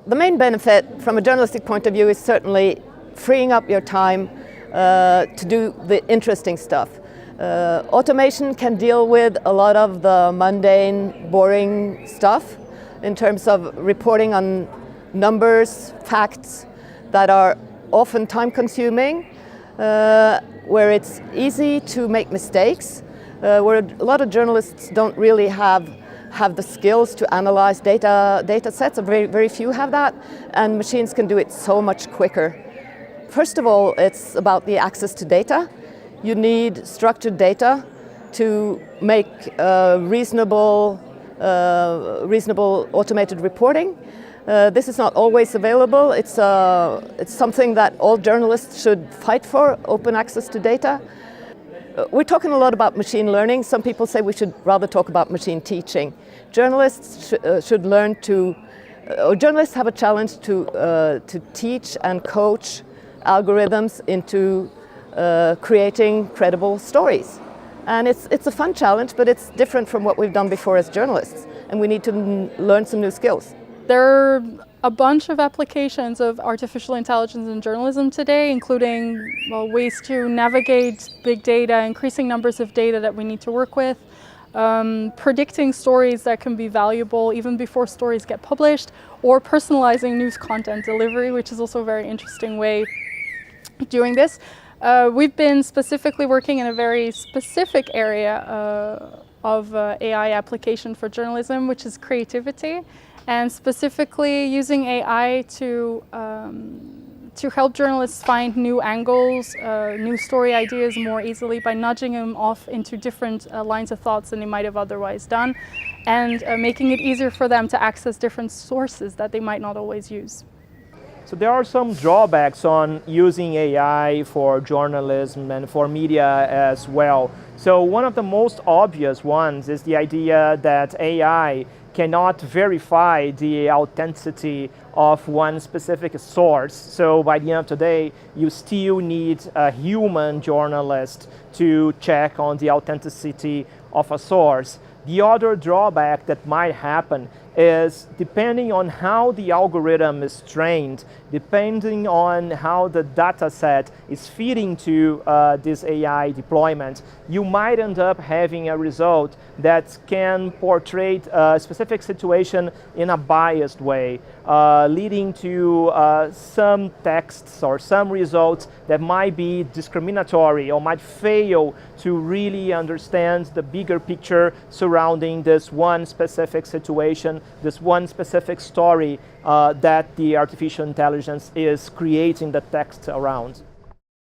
The main benefit from a journalistic point of view is certainly freeing up your time to do the interesting stuff. Automation can deal with a lot of the mundane, boring stuff in terms of reporting on numbers, facts that are often time-consuming, where it's easy to make mistakes, where a lot of journalists don't really have the skills to analyze data sets. Very few have that, and machines can do it so much quicker. First of all, it's about the access to data. You need structured data to make reasonable automated reporting. This is not always available. It's something that all journalists should fight for, open access to data. We're talking a lot about machine learning. Some people say we should rather talk about machine teaching. Journalists should learn to, or journalists have a challenge to teach and coach algorithms into creating credible stories. And it's a fun challenge, but it's different from what we've done before as journalists. And we need to learn some new skills. There are a bunch of applications of artificial intelligence in journalism today, including ways to navigate big data, increasing numbers of data that we need to work with, predicting stories that can be valuable even before stories get published, or personalizing news content delivery, which is also a very interesting way of doing this. We've been specifically working in a very specific area of AI application for journalism, which is creativity, and specifically using AI to help journalists find new angles, new story ideas more easily by nudging them off into different lines of thoughts than they might have otherwise done, and making it easier for them to access different sources that they might not always use. So there are some drawbacks on using AI for journalism and for media as well. So one of the most obvious ones is the idea that AI cannot verify the authenticity of one specific source. So by the end of the day, you still need a human journalist to check on the authenticity of a source. The other drawback that might happen is depending on how the algorithm is trained, depending on how the data set is feeding to this AI deployment, you might end up having a result that can portray a specific situation in a biased way, leading to some texts or some results that might be discriminatory or might fail to really understand the bigger picture surrounding this one specific situation, this one specific story that the artificial intelligence is creating the text around.